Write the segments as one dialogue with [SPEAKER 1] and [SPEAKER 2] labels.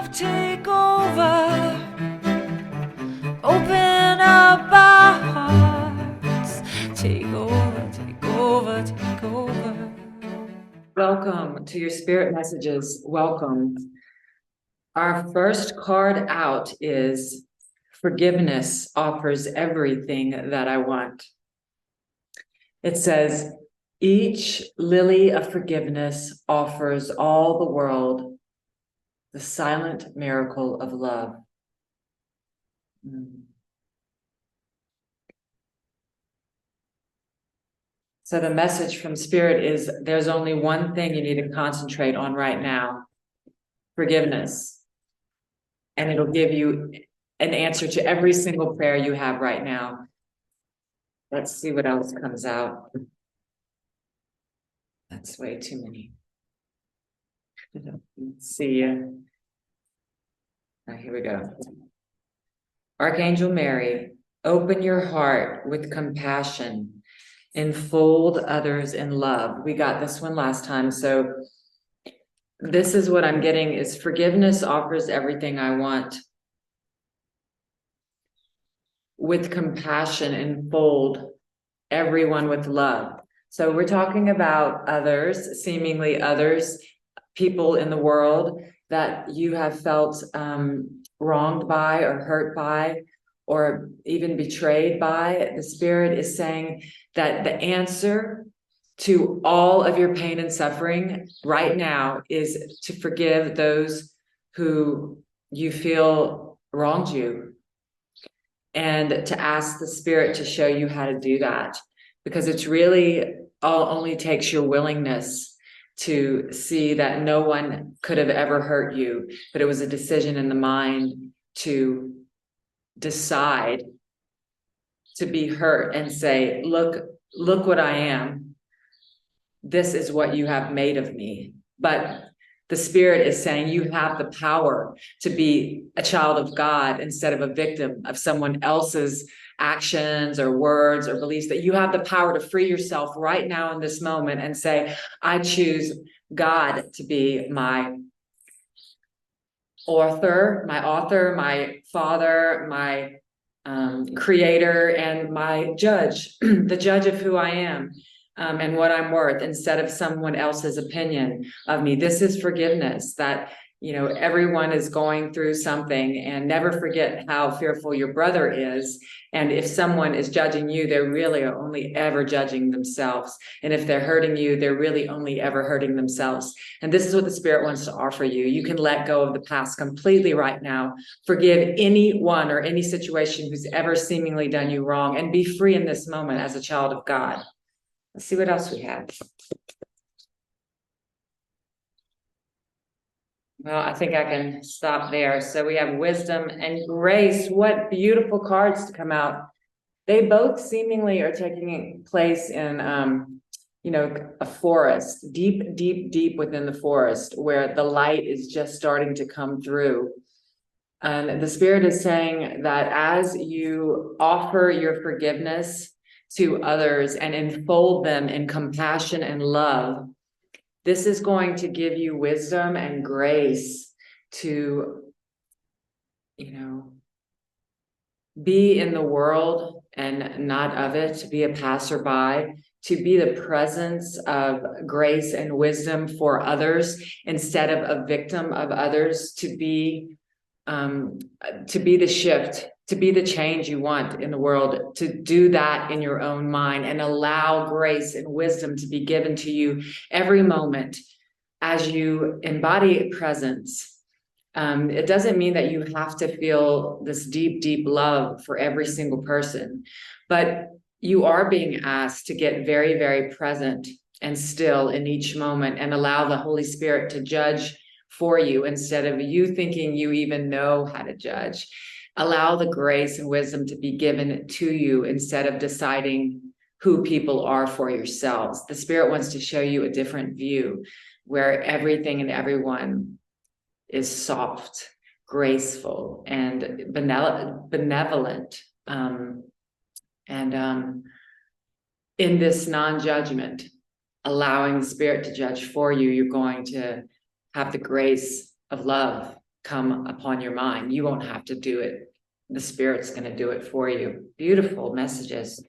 [SPEAKER 1] love take over. Open up our hearts. Take over, take over, take over.
[SPEAKER 2] Welcome to your spirit messages. Welcome. Our first card out is forgiveness offers everything that I want. It says, each lily of forgiveness offers all the world the silent miracle of love. So the message from Spirit is there's only one thing you need to concentrate on right now: forgiveness. And it'll give you an answer to every single prayer you have right now. Let's see what else comes out. That's way too many. Let's see. Right, here we go. Archangel Mary, open your heart with compassion. Enfold others in love. We got this one last time. So this is what I'm getting is forgiveness offers everything I want. With compassion, enfold everyone with love. So we're talking about others, seemingly others, people in the world that you have felt wronged by or hurt by or even betrayed by. The Spirit is saying that the answer to all of your pain and suffering right now is to forgive those who you feel wronged you, and to ask the Spirit to show you how to do that, because it's really only takes your willingness to see that no one could have ever hurt you, but it was a decision in the mind to decide to be hurt and say, look what I am. This is what you have made of me. But the Spirit is saying you have the power to be a child of God instead of a victim of someone else's actions or words or beliefs, that you have the power to free yourself right now in this moment and say, I choose God to be my author, my father, my creator, and my judge, the judge of who I am. And what I'm worth, instead of someone else's opinion of me. This is forgiveness, that, you know, everyone is going through something, and never forget how fearful your brother is. And if someone is judging you, they're really only ever judging themselves. And if they're hurting you, they're really only ever hurting themselves. And this is what the Spirit wants to offer you. You can let go of the past completely right now. Forgive anyone or any situation who's ever seemingly done you wrong, and be free in this moment as a child of God. Let's see what else we have. Well, I think I can stop there. So we have wisdom and grace. What beautiful cards to come out. They both seemingly are taking place in, you know, a forest, deep, deep, deep within the forest, where the light is just starting to come through. And the Spirit is saying that as you offer your forgiveness to others and enfold them in compassion and love, this is going to give you wisdom and grace to, you know, be in the world and not of it, to be a passerby, to be the presence of grace and wisdom for others instead of a victim of others, to be the shift, to be the change you want in the world, to do that in your own mind and allow grace and wisdom to be given to you every moment as you embody presence. It doesn't mean that you have to feel this deep, deep love for every single person, but you are being asked to get very, very present and still in each moment and allow the Holy Spirit to judge for you instead of you thinking you even know how to judge. Allow the grace and wisdom to be given to you instead of deciding who people are for yourselves. The Spirit wants to show you a different view where everything and everyone is soft, graceful, and benevolent. In this non-judgment, allowing the Spirit to judge for you, you're going to have the grace of love come upon your mind. You won't have to do it. The Spirit's going to do it for you. Beautiful messages.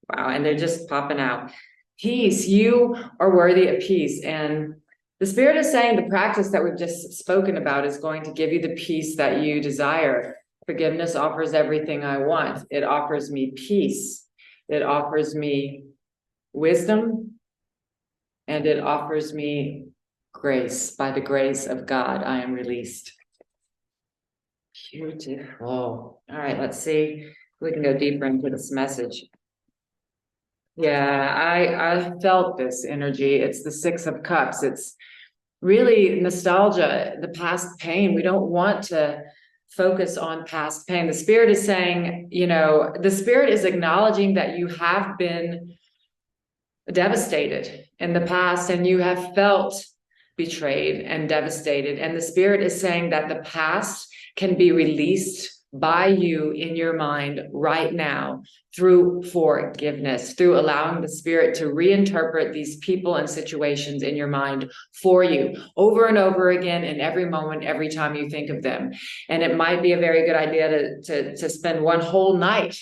[SPEAKER 2] Wow. And they're just popping out. Peace. You are worthy of peace. And the Spirit is saying the practice that we've just spoken about is going to give you the peace that you desire. Forgiveness offers everything I want. It offers me peace. It offers me wisdom. And it offers me grace. By the grace of God, I am released. Beautiful. All right, let's see if we can go deeper into this message. Yeah, I felt this energy. It's the Six of Cups. It's really nostalgia, the past pain. We don't want to focus on past pain. The Spirit is saying, the Spirit is acknowledging that you have been devastated in the past and you have felt betrayed and devastated. And the Spirit is saying that the past can be released by you in your mind right now through forgiveness, through allowing the Spirit to reinterpret these people and situations in your mind for you over and over again in every moment, every time you think of them. And it might be a very good idea to spend one whole night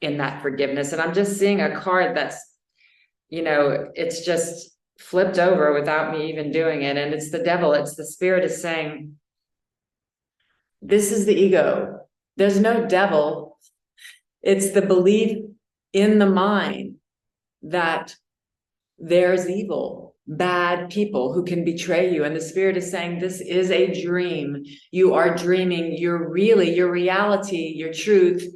[SPEAKER 2] in that forgiveness. And I'm just seeing a card that's, it's just flipped over without me even doing it. And it's the devil. It's the Spirit is saying, this is the ego. There's no devil. It's the belief in the mind that there's evil, bad people who can betray you. And the Spirit is saying, this is a dream. You are dreaming. Your reality, your truth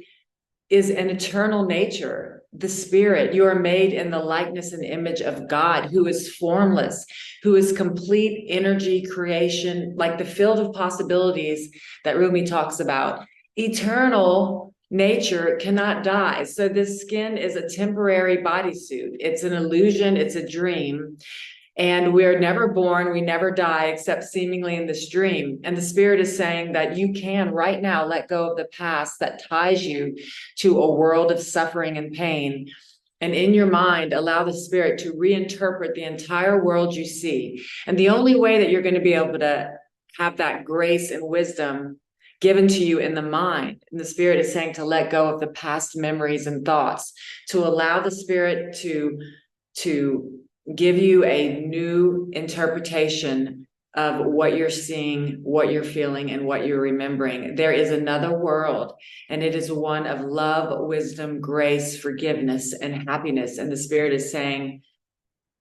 [SPEAKER 2] is an eternal nature. The Spirit, you are made in the likeness and image of God, who is formless, who is complete energy creation, like the field of possibilities that Rumi talks about. Eternal nature cannot die. So this skin is a temporary bodysuit. It's an illusion. It's a dream. And we're never born, we never die, except seemingly in this dream. And the Spirit is saying that you can right now let go of the past that ties you to a world of suffering and pain. And in your mind, allow the Spirit to reinterpret the entire world you see. And the only way that you're going to be able to have that grace and wisdom given to you in the mind, and the Spirit is saying to let go of the past memories and thoughts, to allow the Spirit to give you a new interpretation of what you're seeing, what you're feeling, and what you're remembering. There is another world, and it is one of love, wisdom, grace, forgiveness, and happiness. And the Spirit is saying,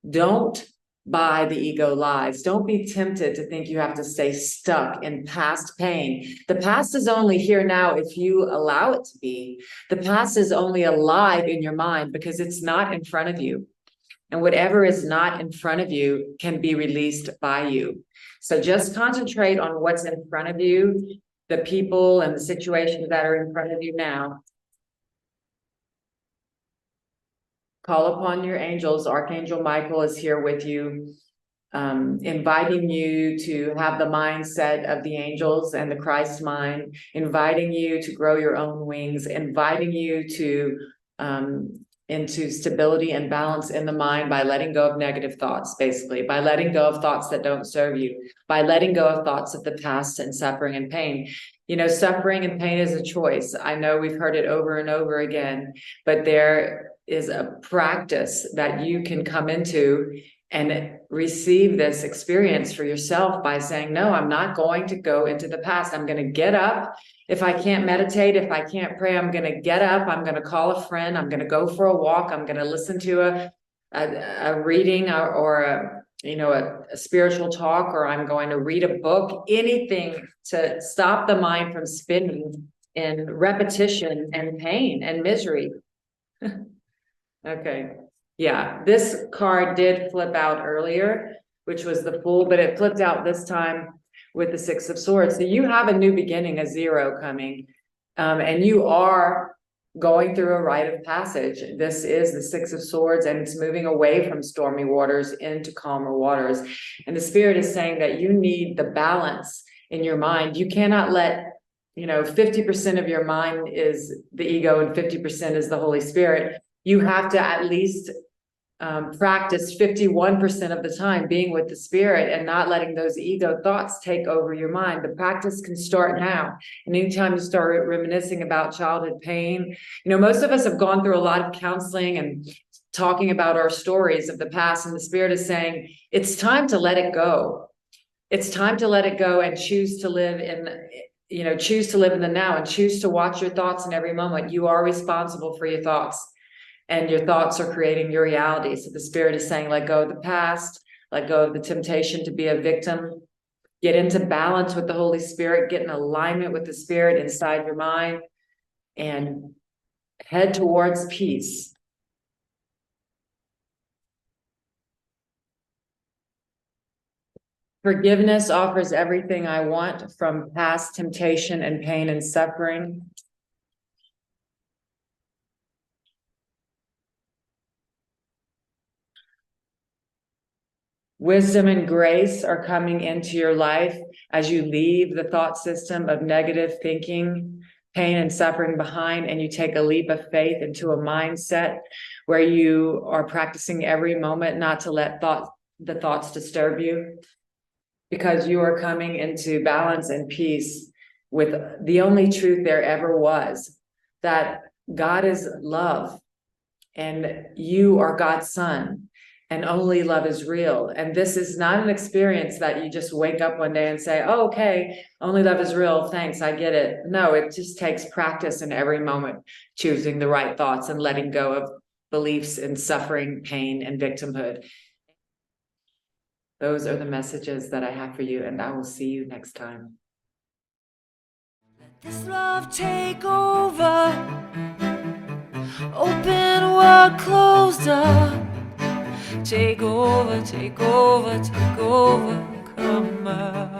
[SPEAKER 2] don't buy the ego lies. Don't be tempted to think you have to stay stuck in past pain. The past is only here now if you allow it to be. The past is only alive in your mind because it's not in front of you. And whatever is not in front of you can be released by you. So just concentrate on what's in front of you, the people and the situations that are in front of you now. Call upon your angels. Archangel Michael is here with you, inviting you to have the mindset of the angels and the Christ mind, inviting you to grow your own wings, inviting you to into stability and balance in the mind by letting go of negative thoughts, basically, by letting go of thoughts that don't serve you, by letting go of thoughts of the past and suffering and pain. Suffering and pain is a choice. I know we've heard it over and over again, but there is a practice that you can come into and receive this experience for yourself by saying, no, I'm not going to go into the past. I'm going to get up. If I can't meditate, if I can't pray, I'm going to get up. I'm going to call a friend. I'm going to go for a walk. I'm going to listen to a reading or a spiritual talk, or I'm going to read a book, anything to stop the mind from spinning in repetition and pain and misery. Okay. Yeah, this card did flip out earlier, which was the Fool, but it flipped out this time with the Six of Swords. So you have a new beginning, a zero coming, and you are going through a rite of passage. This is the Six of Swords, and it's moving away from stormy waters into calmer waters. And the Spirit is saying that you need the balance in your mind. You cannot let 50% of your mind is the ego and 50% is the Holy Spirit. You have to at least practice 51% of the time being with the spirit and not letting those ego thoughts take over your mind. The practice can start now. And anytime you start reminiscing about childhood pain, most of us have gone through a lot of counseling and talking about our stories of the past, and the spirit is saying, it's time to let it go. It's time to let it go and choose to live in the now, and choose to watch your thoughts in every moment. You are responsible for your thoughts, and your thoughts are creating your reality. So the spirit is saying, let go of the past, let go of the temptation to be a victim, get into balance with the Holy Spirit, get in alignment with the spirit inside your mind, and head towards peace. Forgiveness offers everything I want from past temptation and pain and suffering. Wisdom and grace are coming into your life as you leave the thought system of negative thinking, pain and suffering behind, and you take a leap of faith into a mindset where you are practicing every moment not to let the thoughts disturb you, because you are coming into balance and peace with the only truth there ever was, that God is love and you are God's son. And only love is real. And this is not an experience that you just wake up one day and say, oh, okay, only love is real. Thanks, I get it. No, it just takes practice in every moment, choosing the right thoughts and letting go of beliefs in suffering, pain, and victimhood. Those are the messages that I have for you, and I will see you next time.
[SPEAKER 1] Let this love take over. Open what closed up. Take over, take over, take over, come on.